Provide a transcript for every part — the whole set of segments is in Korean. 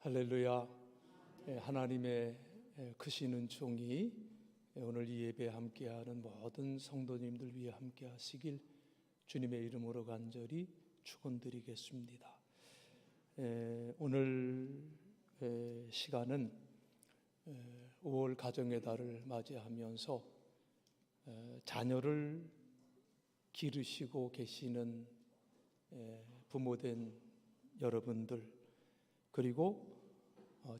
할렐루야. 하나님의 크신 은총이 오늘 이 예배에 함께하는 모든 성도님들 위해 함께 하시길 주님의 이름으로 간절히 축원드리겠습니다. 오늘 시간은 5월 가정의 달을 맞이하면서 자녀를 기르시고 계시는 부모된 여러분들, 그리고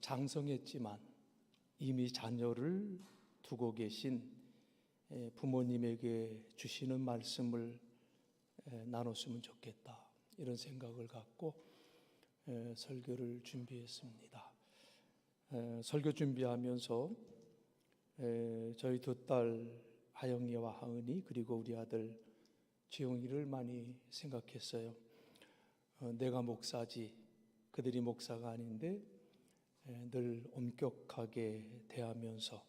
장성했지만 이미 자녀를 두고 계신 부모님에게 주시는 말씀을 나눴으면 좋겠다, 이런 생각을 갖고 설교를 준비했습니다. 설교 준비하면서 저희 두 딸 하영이와 하은이, 그리고 우리 아들 지용이를 많이 생각했어요. 내가 목사지 그들이 목사가 아닌데 늘 엄격하게 대하면서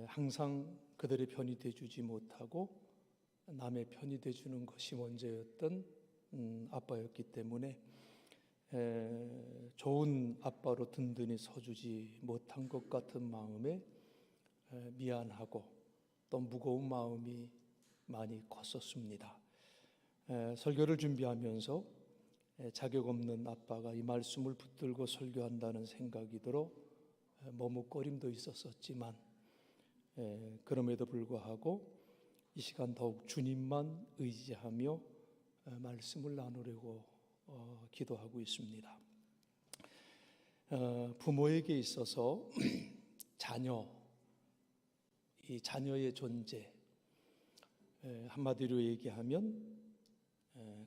항상 그들의 편이 돼주지 못하고 남의 편이 돼주는 것이 먼저였던 아빠였기 때문에 좋은 아빠로 든든히 서주지 못한 것 같은 마음에 미안하고 또 무거운 마음이 많이 컸었습니다. 설교를 준비하면서 자격 없는 아빠가 이 말씀을 붙들고 설교한다는 생각이 들어 머뭇거림도 있었지만 그럼에도 불구하고 이 시간 더욱 주님만 의지하며 말씀을 나누려고 기도하고 있습니다. 부모에게 있어서 이 자녀의 존재, 한마디로 얘기하면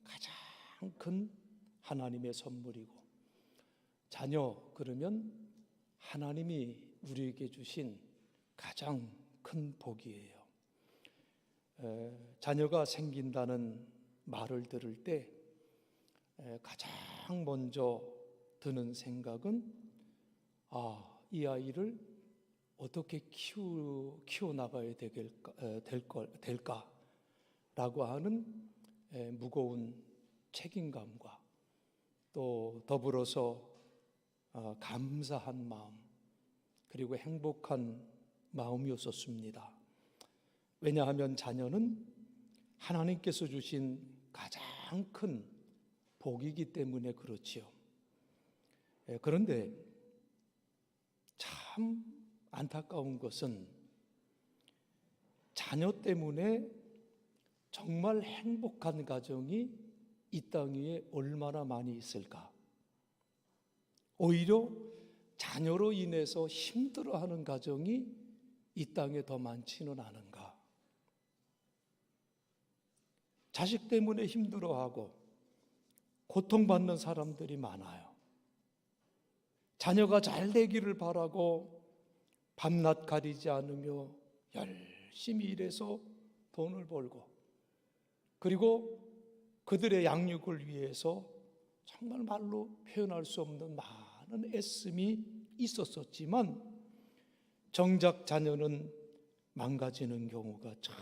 가장 큰 하나님의 선물이고, 자녀 그러면 하나님이 우리에게 주신 가장 큰 복이에요. 자녀가 생긴다는 말을 들을 때 가장 먼저 드는 생각은 이 아이를 어떻게 키워나가야 될까라고 하는 무거운 책임감과 또 더불어서 감사한 마음, 그리고 행복한 마음이었었습니다. 왜냐하면 자녀는 하나님께서 주신 가장 큰 복이기 때문에 그렇지요. 그런데 참 안타까운 것은 자녀 때문에 정말 행복한 가정이 이 땅 위에 얼마나 많이 있을까? 오히려 자녀로 인해서 힘들어하는 가정이 이 땅에 더 많지는 않은가? 자식 때문에 힘들어하고 고통받는 사람들이 많아요. 자녀가 잘 되기를 바라고 밤낮 가리지 않으며 열심히 일해서 돈을 벌고, 그리고 그들의 양육을 위해서 정말 말로 표현할 수 없는 많은 애씀이 있었지만 정작 자녀는 망가지는 경우가 참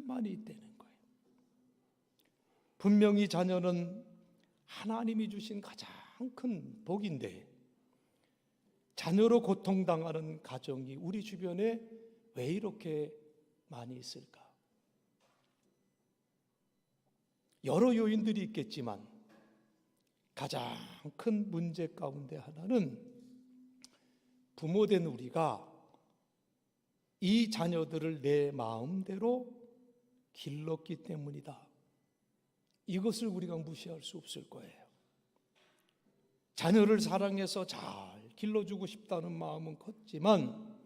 많이 있다는 거예요. 분명히 자녀는 하나님이 주신 가장 큰 복인데 자녀로 고통당하는 가정이 우리 주변에 왜 이렇게 많이 있을까? 여러 요인들이 있겠지만 가장 큰 문제 가운데 하나는 부모된 우리가 이 자녀들을 내 마음대로 길렀기 때문이다. 이것을 우리가 무시할 수 없을 거예요. 자녀를 사랑해서 잘 길러주고 싶다는 마음은 컸지만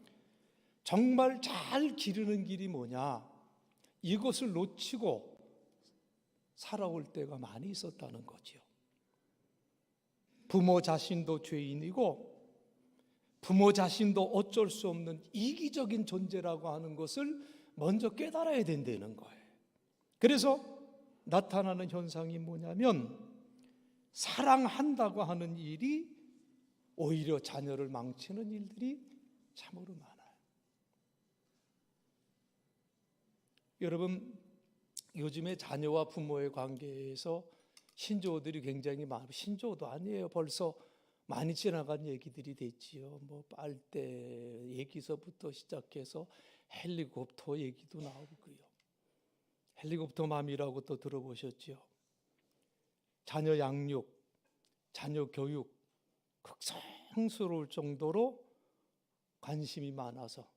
정말 잘 기르는 길이 뭐냐, 이것을 놓치고 살아올 때가 많이 있었다는 거지요. 부모 자신도 죄인이고 부모 자신도 어쩔 수 없는 이기적인 존재라고 하는 것을 먼저 깨달아야 된다는 거예요. 그래서 나타나는 현상이 뭐냐면 사랑한다고 하는 일이 오히려 자녀를 망치는 일들이 참으로 많아요. 여러분, 요즘에 자녀와 부모의 관계에서 신조어들이 굉장히 많아요. 신조어도 아니에요. 벌써 많이 지나간 얘기들이 됐지요. 뭐 빨대 얘기서부터 시작해서 헬리콥터 얘기도 나오고요. 헬리콥터 맘이라고 또 들어보셨죠? 자녀 양육, 자녀 교육 극성스러울 정도로 관심이 많아서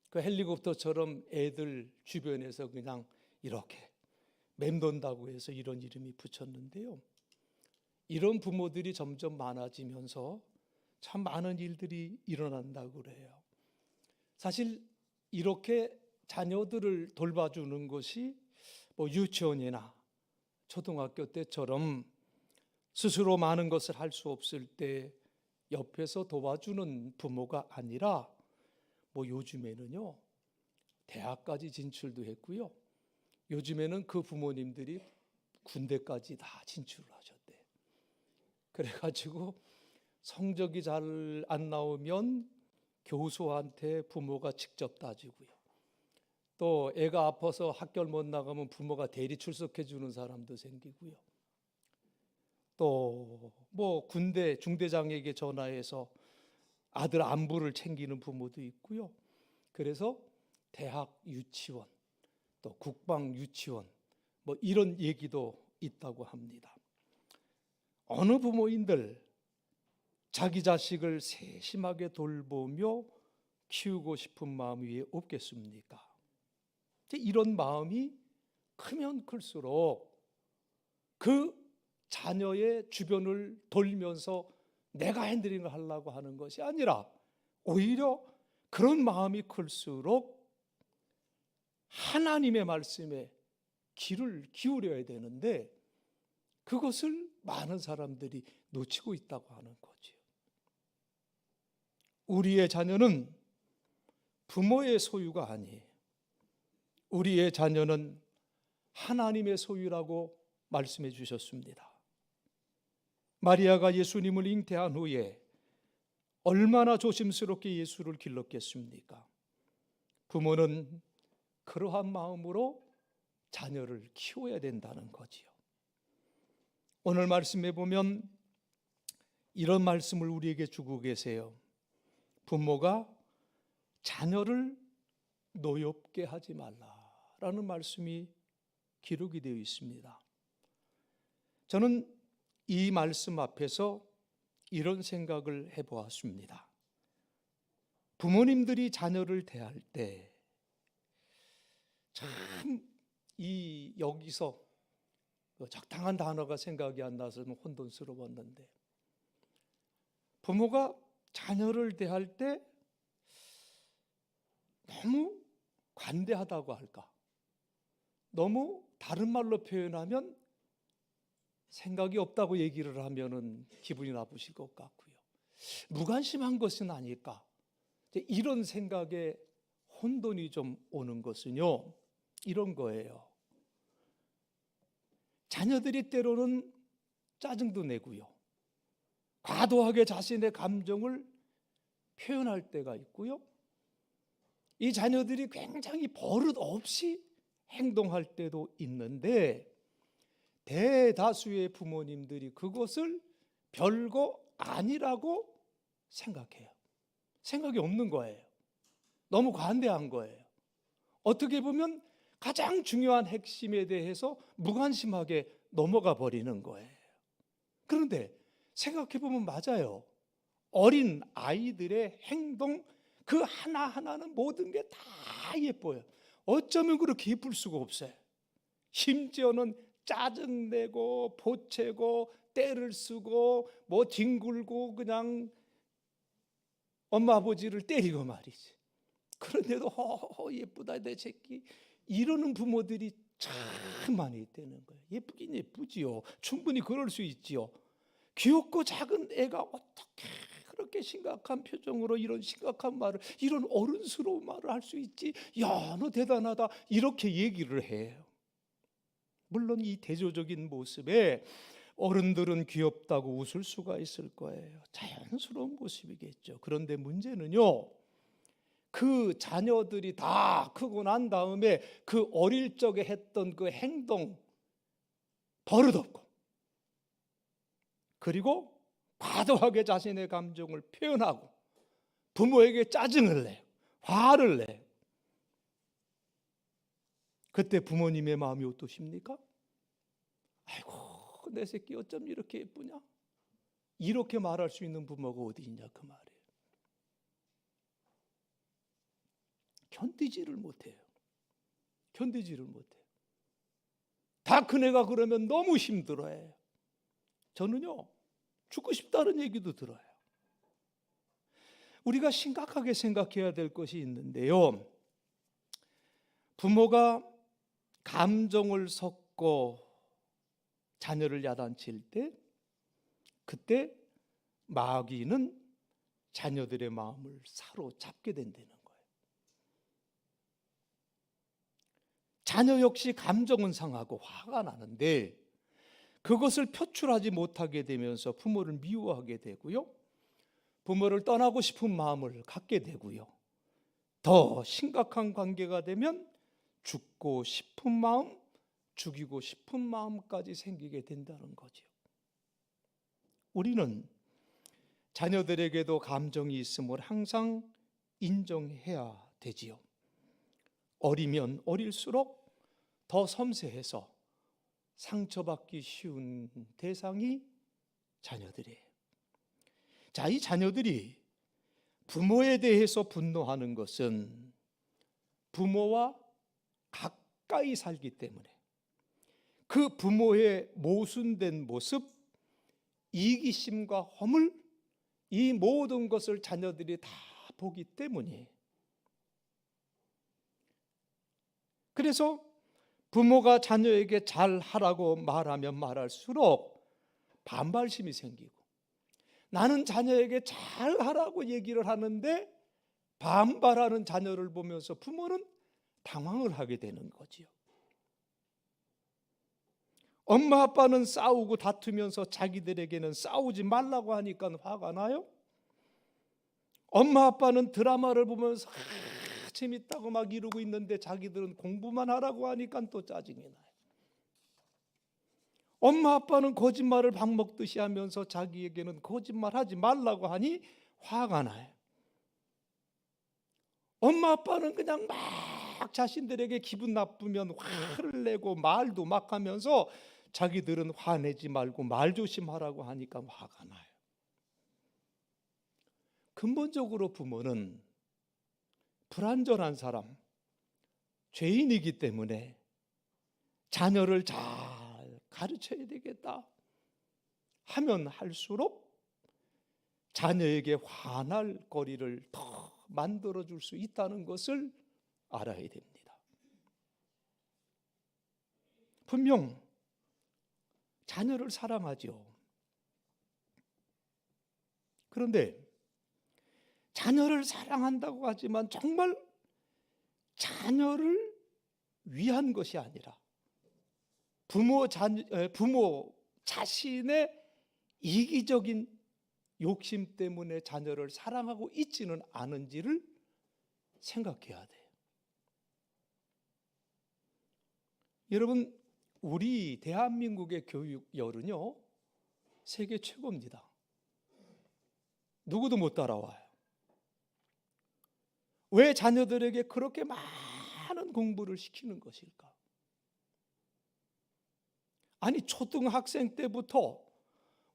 그 헬리콥터처럼 애들 주변에서 그냥 이렇게 맴돈다고 해서 이런 이름이 붙였는데요. 이런 부모들이 점점 많아지면서 참 많은 일들이 일어난다고 그래요. 사실 이렇게 자녀들을 돌봐주는 것이 뭐 유치원이나 초등학교 때처럼 스스로 많은 것을 할 수 없을 때 옆에서 도와주는 부모가 아니라 뭐 요즘에는요 대학까지 진출도 했고요. 요즘에는 그 부모님들이 군대까지 다 진출을 하셨대요. 그래가지고 성적이 잘 안 나오면 교수한테 부모가 직접 따지고요. 또 애가 아파서 학교를 못 나가면 부모가 대리 출석해 주는 사람도 생기고요. 또 뭐 군대 중대장에게 전화해서 아들 안부를 챙기는 부모도 있고요. 그래서 대학 유치원, 또 국방 유치원 뭐 이런 얘기도 있다고 합니다. 어느 부모인들 자기 자식을 세심하게 돌보며 키우고 싶은 마음이 없겠습니까? 이런 마음이 크면 클수록 그 자녀의 주변을 돌면서 내가 핸들링을 하려고 하는 것이 아니라 오히려 그런 마음이 클수록 하나님의 말씀에 귀를 기울여야 되는데 그것을 많은 사람들이 놓치고 있다고 하는 거죠. 우리의 자녀는 부모의 소유가 아니에요. 우리의 자녀는 하나님의 소유라고 말씀해 주셨습니다. 마리아가 예수님을 잉태한 후에 얼마나 조심스럽게 예수를 길렀겠습니까? 부모는 그러한 마음으로 자녀를 키워야 된다는 거지요. 오늘 말씀에 보면 이런 말씀을 우리에게 주고 계세요. 부모가 자녀를 노엽게 하지 말라라는 말씀이 기록이 되어 있습니다. 저는 이 말씀 앞에서 이런 생각을 해보았습니다. 부모님들이 자녀를 대할 때 참 여기서 적당한 단어가 생각이 안 나서 혼돈스러웠는데 부모가 자녀를 대할 때 너무 관대하다고 할까? 너무 다른 말로 표현하면 생각이 없다고 얘기를 하면은 기분이 나쁘실 것 같고요. 무관심한 것은 아닐까? 이런 생각에 혼돈이 좀 오는 것은요. 이런 거예요. 자녀들이 때로는 짜증도 내고요. 과도하게 자신의 감정을 표현할 때가 있고요. 이 자녀들이 굉장히 버릇 없이 행동할 때도 있는데 대다수의 부모님들이 그것을 별거 아니라고 생각해요. 생각이 없는 거예요. 너무 관대한 거예요. 어떻게 보면 가장 중요한 핵심에 대해서 무관심하게 넘어가 버리는 거예요. 그런데 생각해 보면 맞아요. 어린 아이들의 행동 그 하나하나는 모든 게 다 예뻐요. 어쩌면 그렇게 예쁠 수가 없어요. 심지어는 짜증내고 보채고 때를 쓰고 뭐 뒹굴고 그냥 엄마 아버지를 때리고 말이지. 그런데도 예쁘다 내 새끼 이러는 부모들이 참 많이 있다는 거예요. 예쁘긴 예쁘지요. 충분히 그럴 수 있지요. 귀엽고 작은 애가 어떻게 그렇게 심각한 표정으로 이런 심각한 말을 이런 어른스러운 말을 할 수 있지. 야, 너 대단하다 이렇게 얘기를 해요. 물론 이 대조적인 모습에 어른들은 귀엽다고 웃을 수가 있을 거예요. 자연스러운 모습이겠죠. 그런데 문제는요. 그 자녀들이 다 크고 난 다음에 그 어릴 적에 했던 그 행동 버릇없고 그리고 과도하게 자신의 감정을 표현하고 부모에게 짜증을 내요. 화를 내요. 그때 부모님의 마음이 어떠십니까? 아이고, 내 새끼 어쩜 이렇게 예쁘냐? 이렇게 말할 수 있는 부모가 어디 있냐 그 말이에요. 견디지를 못해요. 견디지를 못해요. 다 큰애가 그러면 너무 힘들어해요. 저는요, 죽고 싶다는 얘기도 들어요. 우리가 심각하게 생각해야 될 것이 있는데요, 부모가 감정을 섞고 자녀를 야단칠 때, 그때 마귀는 자녀들의 마음을 사로잡게 된다는 거예요. 자녀 역시 감정은 상하고 화가 나는데 그것을 표출하지 못하게 되면서 부모를 미워하게 되고요, 부모를 떠나고 싶은 마음을 갖게 되고요, 더 심각한 관계가 되면 죽고 싶은 마음, 죽이고 싶은 마음까지 생기게 된다는 거죠. 우리는 자녀들에게도 감정이 있음을 항상 인정해야 되지요. 어리면 어릴수록 더 섬세해서 상처받기 쉬운 대상이 자녀들이에요. 자, 이 자녀들이 부모에 대해서 분노하는 것은 부모와 가까이 살기 때문에 그 부모의 모순된 모습, 이기심과 허물, 이 모든 것을 자녀들이 다 보기 때문이에요. 그래서 부모가 자녀에게 잘하라고 말하면 말할수록 반발심이 생기고, 나는 자녀에게 잘하라고 얘기를 하는데 반발하는 자녀를 보면서 부모는 당황을 하게 되는 거지요. 엄마 아빠는 싸우고 다투면서 자기들에게는 싸우지 말라고 하니까 화가 나요? 엄마 아빠는 드라마를 보면서 재밌다고 막 이러고 있는데 자기들은 공부만 하라고 하니까 또 짜증이 나요. 엄마 아빠는 거짓말을 밥 먹듯이 하면서 자기에게는 거짓말하지 말라고 하니 화가 나요. 엄마 아빠는 그냥 막 자신들에게 기분 나쁘면 화를 내고 말도 막 하면서 자기들은 화내지 말고 말 조심하라고 하니까 화가 나요. 근본적으로 부모는 불완전한 사람, 죄인이기 때문에 자녀를 잘 가르쳐야 되겠다 하면 할수록 자녀에게 화날 거리를 더 만들어줄 수 있다는 것을 알아야 됩니다. 분명 자녀를 사랑하죠. 그런데 자녀를 사랑한다고 하지만 정말 자녀를 위한 것이 아니라 부모 자신의 이기적인 욕심 때문에 자녀를 사랑하고 있지는 않은지를 생각해야 돼요. 여러분, 우리 대한민국의 교육열은요, 세계 최고입니다. 누구도 못 따라와요. 왜 자녀들에게 그렇게 많은 공부를 시키는 것일까? 아니, 초등학생 때부터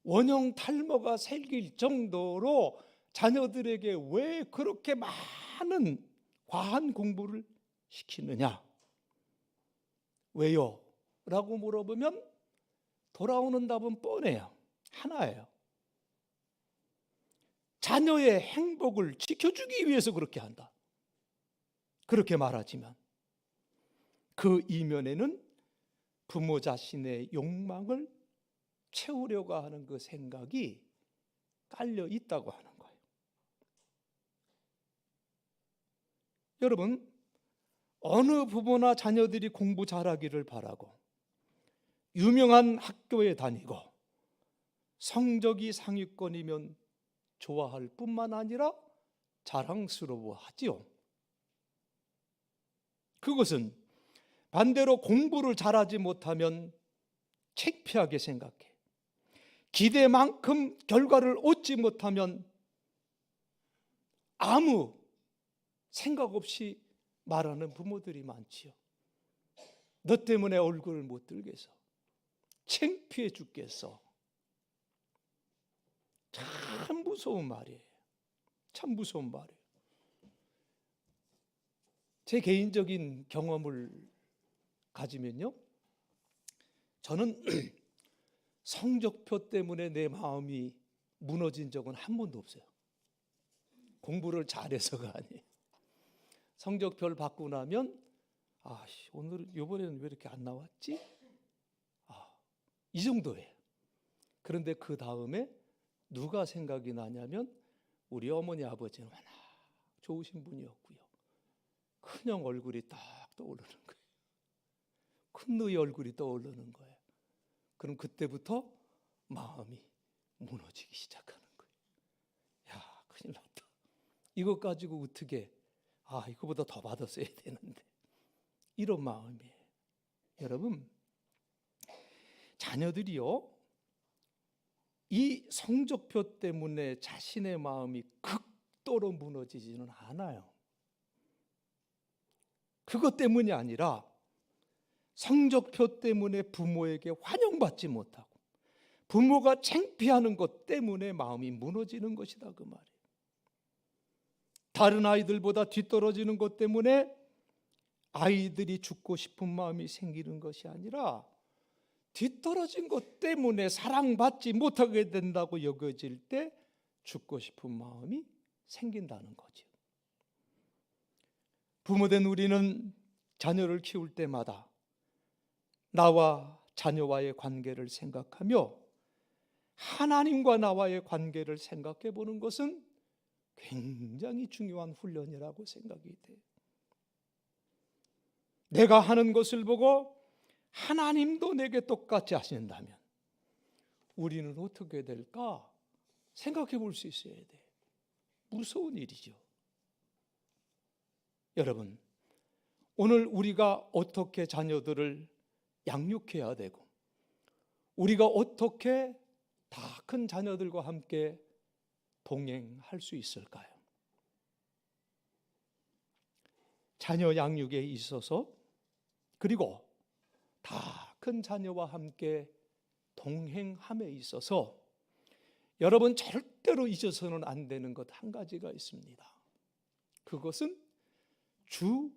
원형 탈모가 생길 정도로 자녀들에게 왜 그렇게 많은 과한 공부를 시키느냐? 왜요? 라고 물어보면 돌아오는 답은 뻔해요. 하나예요. 자녀의 행복을 지켜주기 위해서 그렇게 한다. 그렇게 말하지만 그 이면에는 부모 자신의 욕망을 채우려고 하는 그 생각이 깔려 있다고 하는 거예요. 여러분, 어느 부모나 자녀들이 공부 잘하기를 바라고 유명한 학교에 다니고 성적이 상위권이면 좋아할 뿐만 아니라 자랑스러워하지요. 그것은 반대로 공부를 잘하지 못하면 창피하게 생각해. 기대만큼 결과를 얻지 못하면 아무 생각 없이 말하는 부모들이 많지요. 너 때문에 얼굴을 못 들겠어. 창피해 죽겠어. 참 무서운 말이에요. 참 무서운 말이에요. 제 개인적인 경험을 가지면요, 저는 성적표 때문에 내 마음이 무너진 적은 한 번도 없어요. 공부를 잘해서가 아니에요. 성적표를 받고 나면 오늘 이번에는 왜 이렇게 안 나왔지? 이 정도예요. 그런데 그 다음에 누가 생각이 나냐면 우리 어머니 아버지는 워낙 좋으신 분이었고요. 큰형 얼굴이 딱 떠오르는 거예요. 큰누이 얼굴이 떠오르는 거예요. 그럼 그때부터 마음이 무너지기 시작하는 거예요. 야, 큰일 났다. 이것 가지고 어떻게 이거보다 더 받았어야 되는데, 이런 마음이에요. 여러분, 자녀들이요, 이 성적표 때문에 자신의 마음이 극도로 무너지지는 않아요. 그것 때문이 아니라 성적표 때문에 부모에게 환영받지 못하고 부모가 창피하는 것 때문에 마음이 무너지는 것이다, 그 말이에요. 다른 아이들보다 뒤떨어지는 것 때문에 아이들이 죽고 싶은 마음이 생기는 것이 아니라 뒤떨어진 것 때문에 사랑받지 못하게 된다고 여겨질 때 죽고 싶은 마음이 생긴다는 거죠. 부모된 우리는 자녀를 키울 때마다 나와 자녀와의 관계를 생각하며 하나님과 나와의 관계를 생각해 보는 것은 굉장히 중요한 훈련이라고 생각이 돼요. 내가 하는 것을 보고 하나님도 내게 똑같이 하신다면 우리는 어떻게 될까 생각해 볼 수 있어야 돼요. 무서운 일이죠. 여러분, 오늘 우리가 어떻게 자녀들을 양육해야 되고 우리가 어떻게 다 큰 자녀들과 함께 동행할 수 있을까요? 자녀 양육에 있어서, 그리고 다 큰 자녀와 함께 동행함에 있어서 여러분 절대로 잊어서는 안 되는 것 한 가지가 있습니다. 그것은 주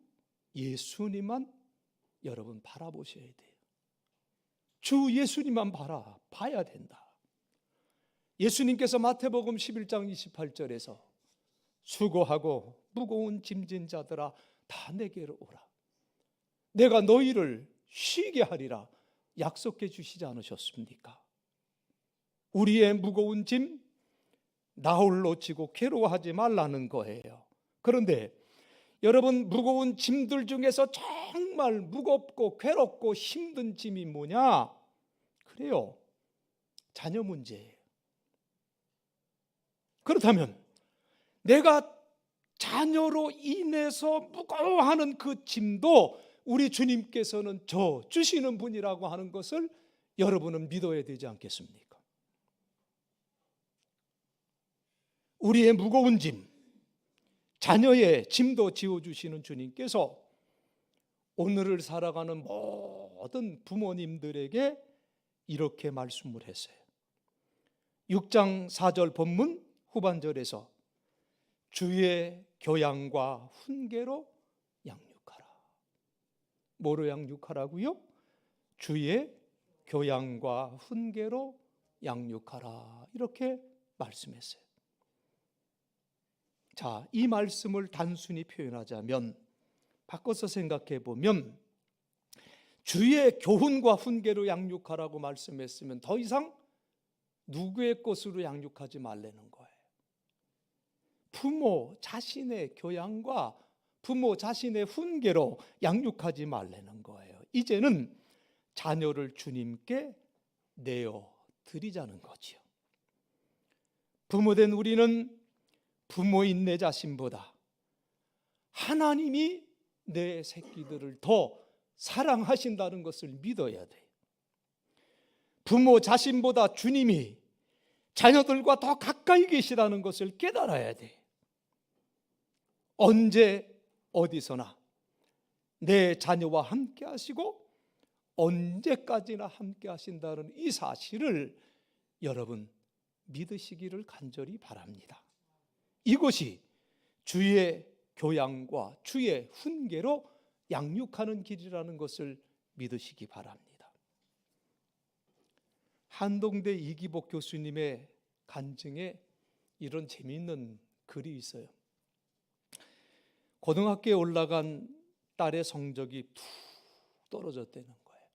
예수님만 여러분 바라보셔야 돼요. 주 예수님만 봐야 된다. 예수님께서 마태복음 11장 28절에서 수고하고 무거운 짐진 자들아 다 내게로 오라. 내가 너희를 쉬게 하리라 약속해 주시지 않으셨습니까? 우리의 무거운 짐 나 홀로 지고 괴로워하지 말라는 거예요. 그런데 여러분, 무거운 짐들 중에서 정말 무겁고 괴롭고 힘든 짐이 뭐냐? 그래요, 자녀 문제예요. 그렇다면 내가 자녀로 인해서 무거워하는 그 짐도 우리 주님께서는 져 주시는 분이라고 하는 것을 여러분은 믿어야 되지 않겠습니까? 우리의 무거운 짐, 자녀의 짐도 지어주시는 주님께서 오늘을 살아가는 모든 부모님들에게 이렇게 말씀을 했어요. 6장 4절 본문 후반절에서 주의 교양과 훈계로 양육하라. 뭐로 양육하라고요? 주의 교양과 훈계로 양육하라, 이렇게 말씀했어요. 자, 이 말씀을 단순히 표현하자면, 바꿔서 생각해 보면 주의 교훈과 훈계로 양육하라고 말씀했으면 더 이상 누구의 것으로 양육하지 말라는 거예요. 부모 자신의 교양과 부모 자신의 훈계로 양육하지 말라는 거예요. 이제는 자녀를 주님께 내어 드리자는 거지요. 부모된 우리는 부모인 내 자신보다 하나님이 내 새끼들을 더 사랑하신다는 것을 믿어야 돼요. 부모 자신보다 주님이 자녀들과 더 가까이 계시다는 것을 깨달아야 돼. 언제 어디서나 내 자녀와 함께 하시고 언제까지나 함께 하신다는 이 사실을 여러분 믿으시기를 간절히 바랍니다. 이것이 주의 교양과 주의 훈계로 양육하는 길이라는 것을 믿으시기 바랍니다. 한동대 이기복 교수님의 간증에 이런 재미있는 글이 있어요. 고등학교에 올라간 딸의 성적이 툭 떨어졌다는 거예요.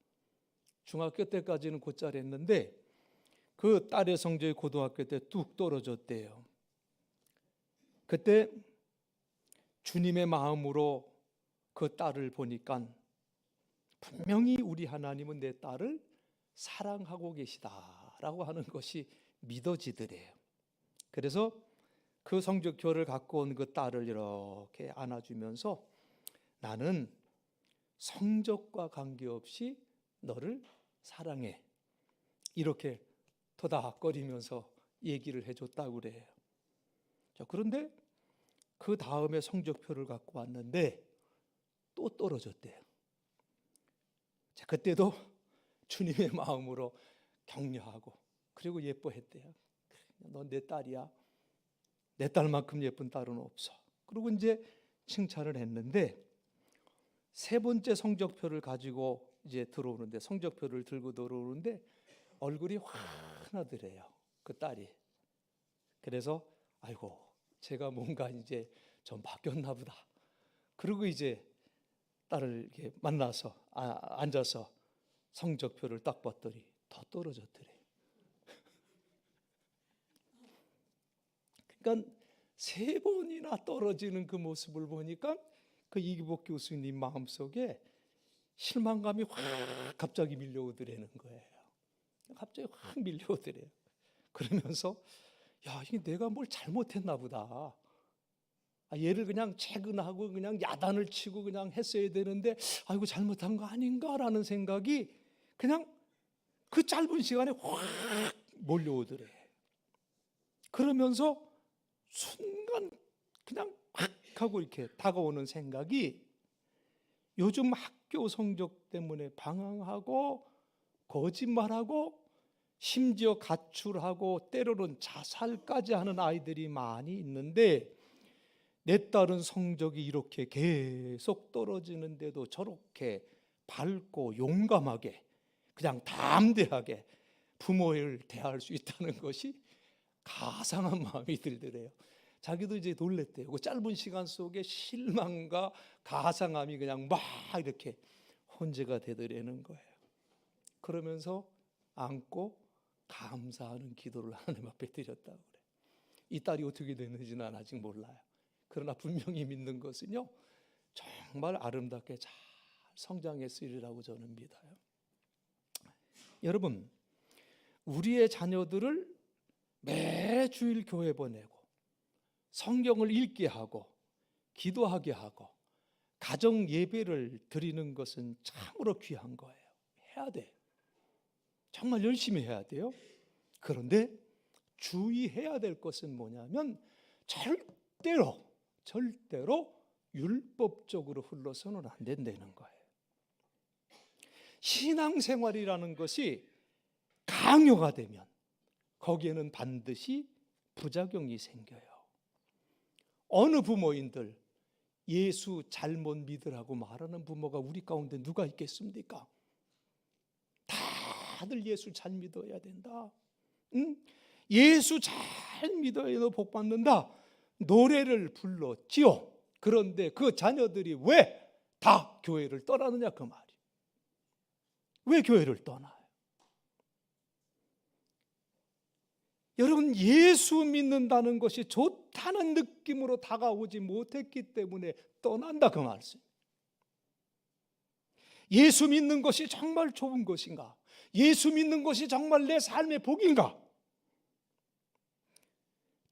중학교 때까지는 곧잘 했는데 그 딸의 성적이 고등학교 때 뚝 떨어졌대요. 그때 주님의 마음으로 그 딸을 보니까 분명히 우리 하나님은 내 딸을 사랑하고 계시다라고 하는 것이 믿어지더래요. 그래서 그 성적표를 갖고 온 그 딸을 이렇게 안아주면서 나는 성적과 관계없이 너를 사랑해, 이렇게 토닥거리면서 얘기를 해줬다고 그래요. 그런데 그 다음에 성적표를 갖고 왔는데 또 떨어졌대요. 그때도 주님의 마음으로 격려하고 그리고 예뻐했대요. 넌 내 딸이야. 내 딸만큼 예쁜 딸은 없어. 그리고 이제 칭찬을 했는데 세 번째 성적표를 가지고 이제 들어오는데, 성적표를 들고 들어오는데 얼굴이 환하더래요, 그 딸이. 그래서 아이고, 제가 뭔가 이제 좀 바뀌었나 보다. 그리고 이제 딸을 이렇게 만나서 앉아서 성적표를 딱 봤더니 더 떨어졌더래요. 그러니까 세 번이나 떨어지는 그 모습을 보니까 그 이기복 교수님 마음속에 실망감이 확 갑자기 밀려오더라는 거예요. 갑자기 확 밀려오더래요. 그러면서 야, 이게 내가 뭘 잘못했나 보다. 얘를 그냥 채근하고 그냥 야단을 치고 그냥 했어야 되는데 아이고 잘못한 거 아닌가라는 생각이 그냥 그 짧은 시간에 확 몰려오더래. 그러면서 순간 그냥 확 하고 이렇게 다가오는 생각이 요즘 학교 성적 때문에 방황하고 거짓말하고 심지어 가출하고 때로는 자살까지 하는 아이들이 많이 있는데, 내 딸은 성적이 이렇게 계속 떨어지는데도 저렇게 밝고 용감하게 그냥 담대하게 부모를 대할 수 있다는 것이 가상한 마음이 들더래요. 자기도 이제 놀랬대요. 그 짧은 시간 속에 실망과 가상함이 그냥 막 이렇게 혼재가 되더라는 거예요. 그러면서 안고 감사하는 기도를 하나님 앞에 드렸다고 그래요. 이 딸이 어떻게 됐는지는 아직 몰라요. 그러나 분명히 믿는 것은요, 정말 아름답게 잘 성장했으리라고 저는 믿어요. 여러분, 우리의 자녀들을 매주일 교회 보내고 성경을 읽게 하고 기도하게 하고 가정 예배를 드리는 것은 참으로 귀한 거예요. 해야 돼. 정말 열심히 해야 돼요. 그런데 주의해야 될 것은 뭐냐면 절대로 율법적으로 흘러서는 안 된다는 거예요. 신앙생활이라는 것이 강요가 되면 거기에는 반드시 부작용이 생겨요. 어느 부모인들 예수 잘못 믿으라고 말하는 부모가 우리 가운데 누가 있겠습니까? 다들 예수 잘 믿어야 된다. 응? 예수 잘 믿어야 너 복 받는다. 노래를 불렀지요. 그런데 그 자녀들이 왜 다 교회를 떠나느냐 그 말이. 왜 교회를 떠나요? 여러분, 예수 믿는다는 것이 좋다는 느낌으로 다가오지 못했기 때문에 떠난다 그 말씀. 예수 믿는 것이 정말 좋은 것인가? 예수 믿는 것이 정말 내 삶의 복인가?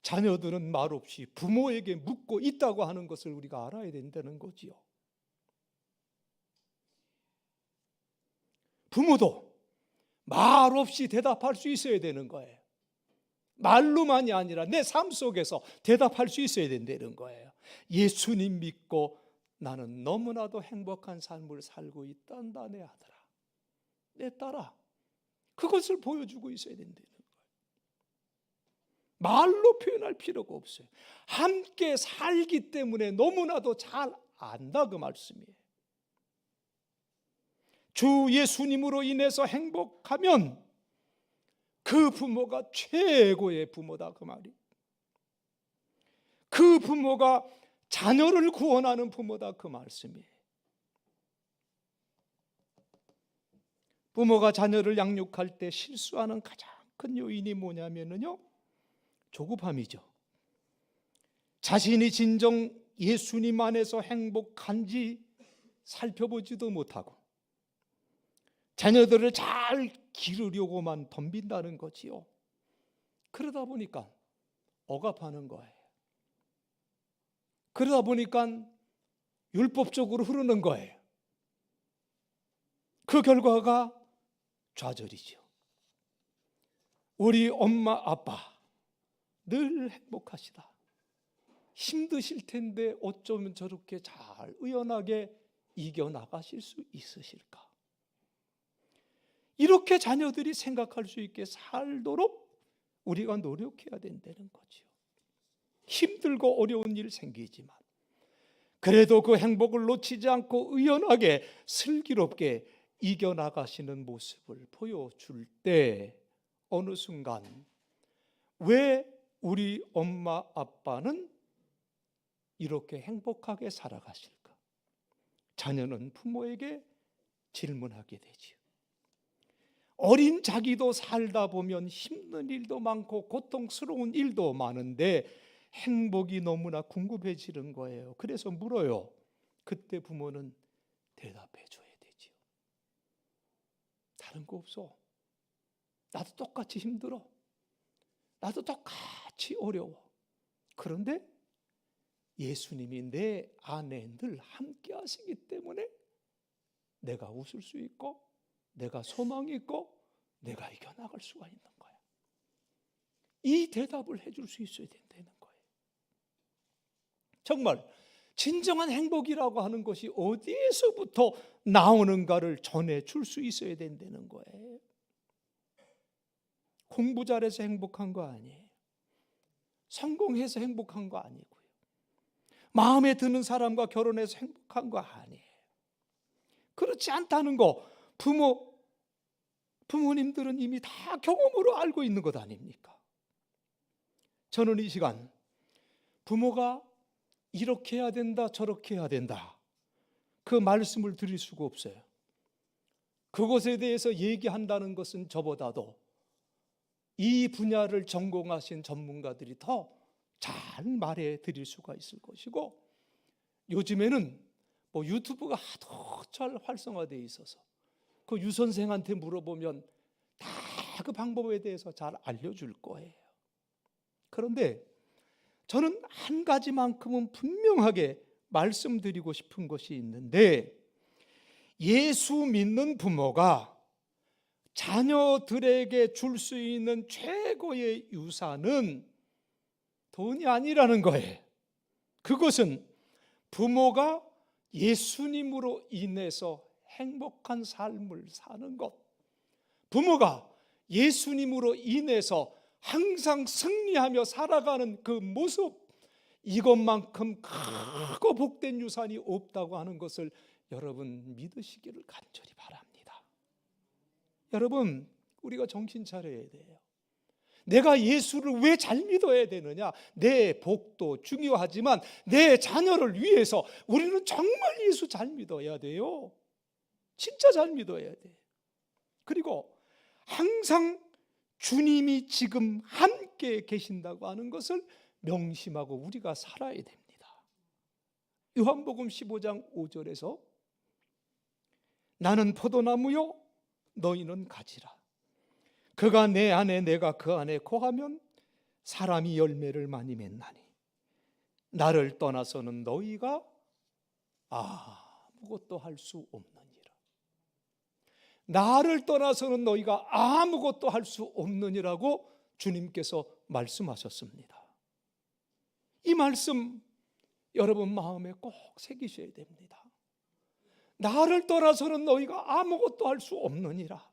자녀들은 말없이 부모에게 묻고 있다고 하는 것을 우리가 알아야 된다는 거지요. 부모도 말없이 대답할 수 있어야 되는 거예요. 말로만이 아니라 내 삶 속에서 대답할 수 있어야 된다는 거예요. 예수님 믿고 나는 너무나도 행복한 삶을 살고 있단다, 내 아들아, 내 딸아. 그것을 보여주고 있어야 된다는 거예요. 말로 표현할 필요가 없어요. 함께 살기 때문에 너무나도 잘 안다, 그 말씀이에요. 주 예수님으로 인해서 행복하면 그 부모가 최고의 부모다, 그 말이. 그 부모가 자녀를 구원하는 부모다, 그 말씀이에요. 부모가 자녀를 양육할 때 실수하는 가장 큰 요인이 뭐냐면요, 조급함이죠. 자신이 진정 예수님 안에서 행복한지 살펴보지도 못하고 자녀들을 잘 기르려고만 덤빈다는 거지요. 그러다 보니까 억압하는 거예요. 그러다 보니까 율법적으로 흐르는 거예요. 그 결과가 좌절이죠. 우리 엄마 아빠 늘 행복하시다. 힘드실 텐데 어쩌면 저렇게 잘 의연하게 이겨나가실 수 있으실까? 이렇게 자녀들이 생각할 수 있게 살도록 우리가 노력해야 된다는 거죠. 힘들고 어려운 일 생기지만 그래도 그 행복을 놓치지 않고 의연하게 슬기롭게 이겨나가시는 모습을 보여줄 때 어느 순간 왜 우리 엄마 아빠는 이렇게 행복하게 살아가실까? 자녀는 부모에게 질문하게 되지요. 어린 자기도 살다 보면 힘든 일도 많고 고통스러운 일도 많은데 행복이 너무나 궁금해지는 거예요. 그래서 물어요. 그때 부모는 대답해 줘야 되지요. 다른 거 없어. 나도 똑같이 힘들어. 나도 똑같이 어려워. 그런데 예수님이 내 안에 늘 함께 하시기 때문에 내가 웃을 수 있고 내가 소망이 있고 내가 이겨나갈 수가 있는 거야. 이 대답을 해줄 수 있어야 된다는 거예요. 정말 진정한 행복이라고 하는 것이 어디에서부터 나오는가를 전해줄 수 있어야 된다는 거예요. 공부 잘해서 행복한 거 아니에요. 성공해서 행복한 거 아니고요. 마음에 드는 사람과 결혼해서 행복한 거 아니에요. 그렇지 않다는 거 부모님들은 이미 다 경험으로 알고 있는 것 아닙니까? 저는 이 시간 부모가 이렇게 해야 된다 저렇게 해야 된다 그 말씀을 드릴 수가 없어요. 그것에 대해서 얘기한다는 것은 저보다도 이 분야를 전공하신 전문가들이 더 잘 말해 드릴 수가 있을 것이고, 요즘에는 유튜브가 하도 잘 활성화되어 있어서 그 유선생한테 물어보면 다 그 방법에 대해서 잘 알려줄 거예요. 그런데 저는 한 가지만큼은 분명하게 말씀드리고 싶은 것이 있는데, 예수 믿는 부모가 자녀들에게 줄 수 있는 최고의 유산은 돈이 아니라는 거예요. 그것은 부모가 예수님으로 인해서 행복한 삶을 사는 것, 부모가 예수님으로 인해서 항상 승리하며 살아가는 그 모습, 이것만큼 크고 복된 유산이 없다고 하는 것을 여러분 믿으시기를 간절히 바랍니다. 여러분, 우리가 정신 차려야 돼요. 내가 예수를 왜 잘 믿어야 되느냐? 내 복도 중요하지만 내 자녀를 위해서 우리는 정말 예수 잘 믿어야 돼요. 진짜 잘 믿어야 돼. 그리고 항상 주님이 지금 함께 계신다고 하는 것을 명심하고 우리가 살아야 됩니다. 요한복음 15장 5절에서 나는 포도나무요 너희는 가지라. 그가 내 안에 내가 그 안에 거하면 사람이 열매를 많이 맺나니 나를 떠나서는 너희가 아무것도 할 수 없느니라. 나를 떠나서는 너희가 아무것도 할 수 없느니라고 주님께서 말씀하셨습니다. 이 말씀 여러분 마음에 꼭 새기셔야 됩니다. 나를 떠나서는 너희가 아무것도 할 수 없느니라.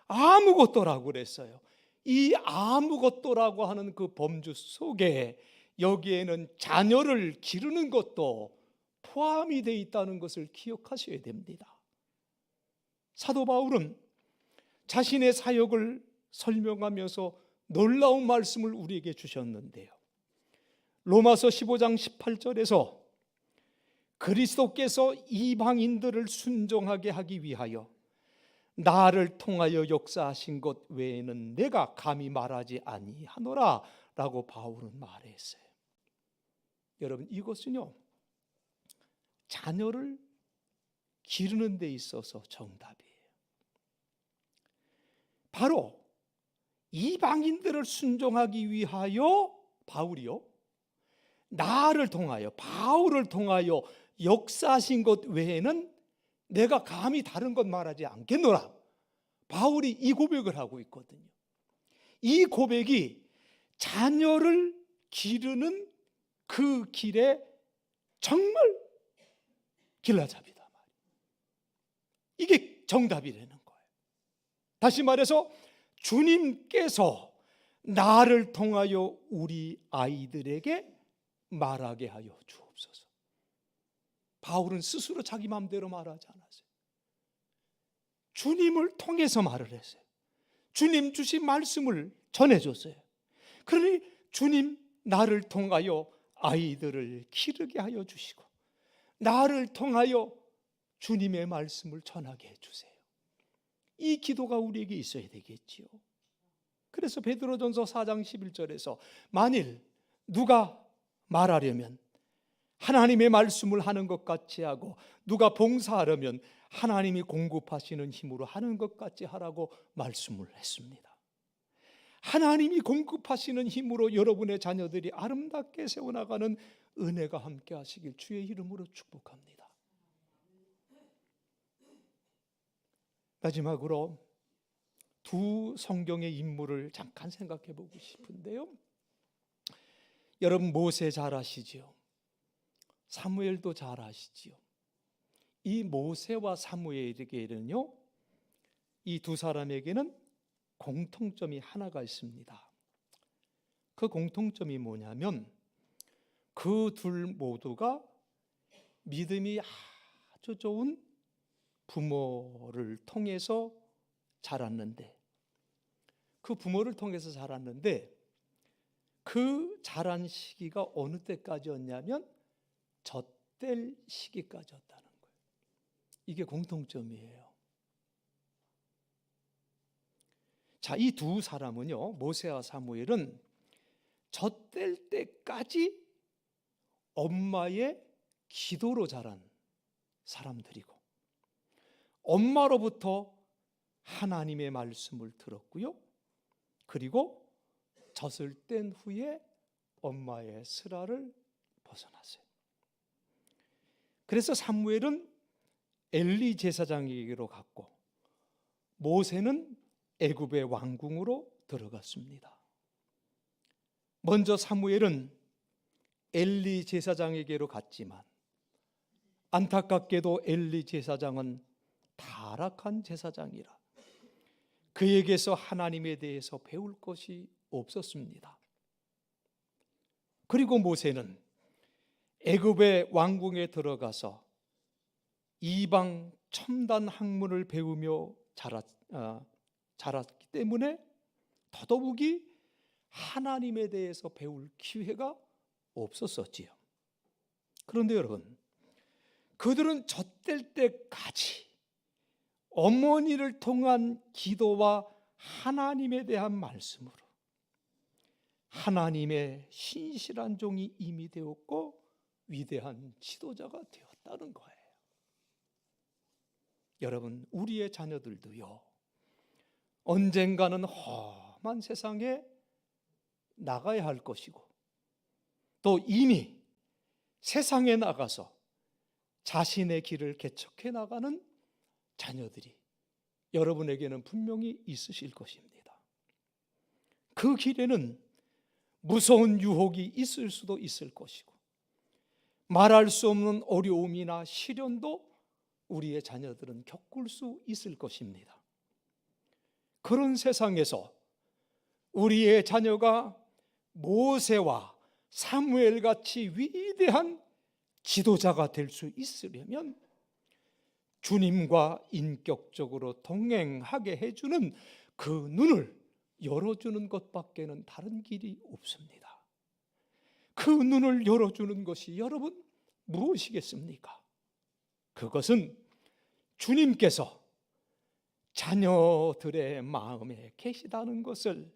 아무것도라고 그랬어요. 이 아무것도라고 하는 그 범주 속에 여기에는 자녀를 기르는 것도 포함이 되어 있다는 것을 기억하셔야 됩니다. 사도 바울은 자신의 사역을 설명하면서 놀라운 말씀을 우리에게 주셨는데요. 로마서 15장 18절에서 그리스도께서 이방인들을 순종하게 하기 위하여 나를 통하여 역사하신 것 외에는 내가 감히 말하지 아니하노라 라고 바울은 말했어요. 여러분, 이것은요, 자녀를 기르는 데 있어서 정답이에요. 바로 이방인들을 순종하기 위하여 바울이요, 나를 통하여, 바울을 통하여 역사하신 것 외에는 내가 감히 다른 것 말하지 않겠노라. 바울이 이 고백을 하고 있거든요. 이 고백이 자녀를 기르는 그 길에 정말 길라잡이다 말이에요. 이게 정답이라는 거예요. 다시 말해서 주님께서 나를 통하여 우리 아이들에게 말하게 하여 주옵소서. 바울은 스스로 자기 마음대로 말하지 않았어요. 주님을 통해서 말을 했어요. 주님 주신 말씀을 전해줬어요. 그러니 주님, 나를 통하여 아이들을 기르게 하여 주시고 나를 통하여 주님의 말씀을 전하게 해주세요. 이 기도가 우리에게 있어야 되겠지요. 그래서 베드로전서 4장 11절에서 만일 누가 말하려면 하나님의 말씀을 하는 것 같이 하고 누가 봉사하려면 하나님이 공급하시는 힘으로 하는 것 같이 하라고 말씀을 했습니다. 하나님이 공급하시는 힘으로 여러분의 자녀들이 아름답게 세워나가는 은혜가 함께 하시길 주의 이름으로 축복합니다. 마지막으로 두 성경의 인물을 잠깐 생각해 보고 싶은데요. 여러분, 모세 잘 아시지요? 사무엘도 잘 아시지요? 이 모세와 사무엘에게는요, 이 두 사람에게는 공통점이 하나가 있습니다. 그 공통점이 뭐냐면 그 둘 모두가 믿음이 아주 좋은 부모를 통해서 자랐는데, 그 부모를 통해서 자랐는데 그 자란 시기가 어느 때까지였냐면 젖될 시기까지였다는 거예요. 이게 공통점이에요. 자, 이 두 사람은요, 모세와 사무엘은 젖될 때까지 엄마의 기도로 자란 사람들이고 엄마로부터 하나님의 말씀을 들었고요, 그리고 젖을 뗀 후에 엄마의 슬아를 벗어났어요. 그래서 사무엘은 엘리 제사장에게로 갔고 모세는 애굽의 왕궁으로 들어갔습니다. 먼저 사무엘은 엘리 제사장에게로 갔지만 안타깝게도 엘리 제사장은 타락한 제사장이라 그에게서 하나님에 대해서 배울 것이 없었습니다. 그리고 모세는 애굽의 왕궁에 들어가서 이방 첨단 학문을 배우며 자랐기 때문에 더더욱이 하나님에 대해서 배울 기회가 없었었지요. 그런데 여러분, 그들은 젖될 때까지 어머니를 통한 기도와 하나님에 대한 말씀으로 하나님의 신실한 종이 이미 되었고 위대한 지도자가 되었다는 거예요. 여러분, 우리의 자녀들도요, 언젠가는 험한 세상에 나가야 할 것이고 또 이미 세상에 나가서 자신의 길을 개척해 나가는 자녀들이 여러분에게는 분명히 있으실 것입니다. 그 길에는 무서운 유혹이 있을 수도 있을 것이고, 말할 수 없는 어려움이나 시련도 우리의 자녀들은 겪을 수 있을 것입니다. 그런 세상에서 우리의 자녀가 모세와 사무엘 같이 위대한 지도자가 될 수 있으려면 주님과 인격적으로 동행하게 해주는 그 눈을 열어주는 것밖에는 다른 길이 없습니다. 그 눈을 열어주는 것이 여러분 무엇이겠습니까? 그것은 주님께서 자녀들의 마음에 계시다는 것을,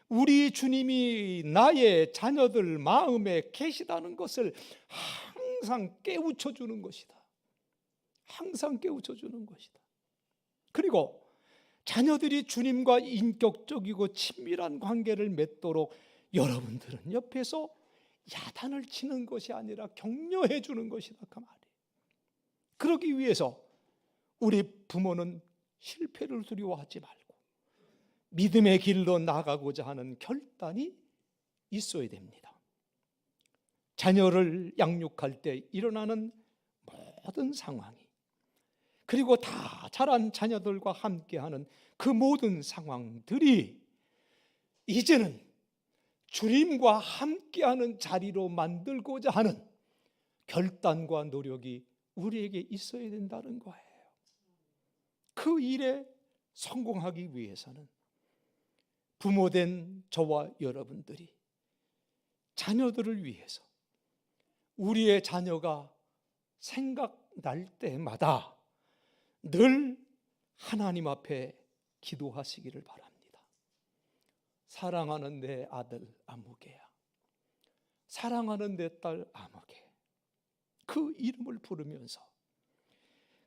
우리 주님이 나의 자녀들 마음에 계시다는 것을 항상 깨우쳐 주는 것이다. 항상 깨우쳐 주는 것이다. 그리고 자녀들이 주님과 인격적이고 친밀한 관계를 맺도록 여러분들은 옆에서 야단을 치는 것이 아니라 격려해 주는 것이다, 그 말이에요. 그러기 위해서 우리 부모는 실패를 두려워하지 말고 믿음의 길로 나가고자 하는 결단이 있어야 됩니다. 자녀를 양육할 때 일어나는 모든 상황이, 그리고 다 자란 자녀들과 함께하는 그 모든 상황들이 이제는 주님과 함께하는 자리로 만들고자 하는 결단과 노력이 우리에게 있어야 된다는 거예요. 그 일에 성공하기 위해서는 부모된 저와 여러분들이 자녀들을 위해서 우리의 자녀가 생각날 때마다 늘 하나님 앞에 기도하시기를 바랍니다. 사랑하는 내 아들 아무개야, 사랑하는 내 딸 아무개, 그 이름을 부르면서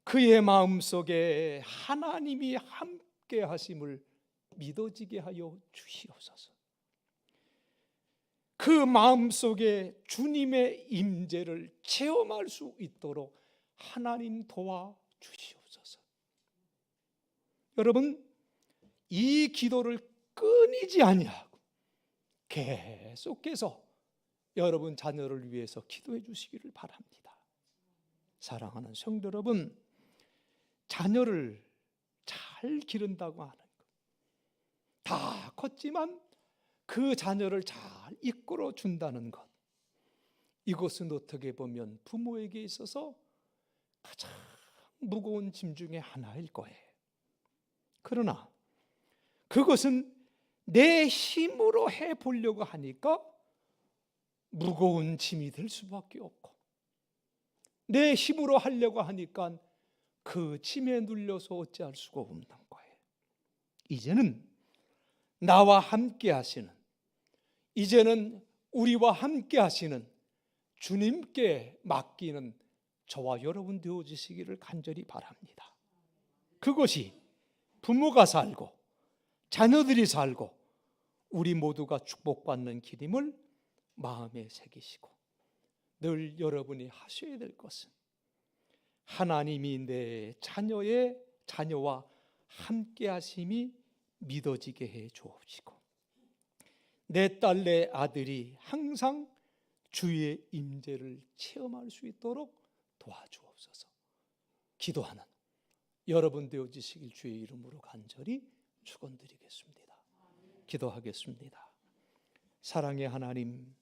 그의 마음속에 하나님이 함께 하심을 믿어지게 하여 주시옵소서. 그 마음속에 주님의 임재를 체험할 수 있도록 하나님 도와 주시옵소서. 여러분, 이 기도를 끊이지 아니하고 계속해서 여러분 자녀를 위해서 기도해 주시기를 바랍니다. 사랑하는 성도 여러분, 자녀를 잘 기른다고 하는 것, 다 컸지만 그 자녀를 잘 이끌어 준다는 것, 이것은 어떻게 보면 부모에게 있어서 가장 무거운 짐 중에 하나일 거예요. 그러나 그것은 내 힘으로 해보려고 하니까 무거운 짐이 될 수밖에 없고, 내 힘으로 하려고 하니까 그 짐에 눌려서 어찌할 수가 없는 거예요. 이제는 나와 함께 하시는, 이제는 우리와 함께 하시는 주님께 맡기는 저와 여러분 되어지시기를 간절히 바랍니다. 그것이 부모가 살고 자녀들이 살고 우리 모두가 축복받는 길임을 마음에 새기시고, 늘 여러분이 하셔야 될 것은 하나님이 내 자녀와 함께 하심이 믿어지게 해 주옵시고, 내 딸 내 아들이 항상 주의 임재를 체험할 수 있도록 도와주옵소서. 기도하는 여러분 되어지시길 주의 이름으로 간절히 축원드리겠습니다. 기도하겠습니다. 사랑의 하나님,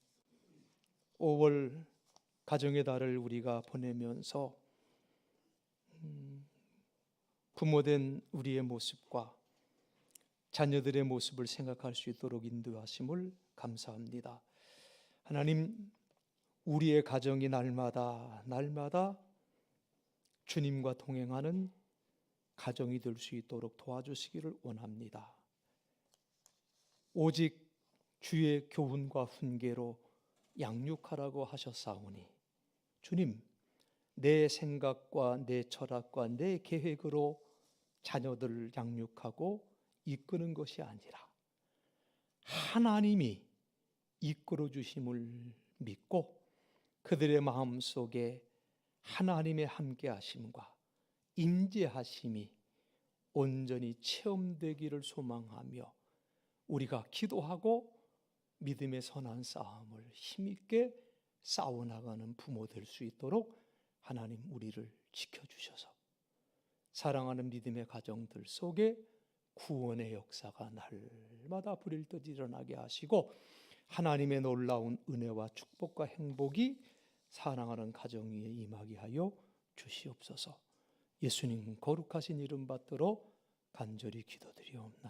5월 가정의 달을 우리가 보내면서 부모된 우리의 모습과 자녀들의 모습을 생각할 수 있도록 인도하심을 감사합니다. 하나님, 우리의 가정이 날마다 주님과 동행하는 가정이 될 수 있도록 도와주시기를 원합니다. 오직 주의 교훈과 훈계로 양육하라고 하셨사오니, 주님, 내 생각과 내 철학과 내 계획으로 자녀들을 양육하고 이끄는 것이 아니라 하나님이 이끌어 주심을 믿고 그들의 마음속에 하나님의 함께 하심과 임재하심이 온전히 체험되기를 소망하며 우리가 기도하고 믿음의 선한 싸움을 힘있게 싸워나가는 부모 될 수 있도록 하나님 우리를 지켜주셔서 사랑하는 믿음의 가정들 속에 구원의 역사가 날마다 불일 듯 일어나게 하시고 하나님의 놀라운 은혜와 축복과 행복이 사랑하는 가정 위에 임하게 하여 주시옵소서. 예수님 거룩하신 이름 받들어 간절히 기도드리옵나이다.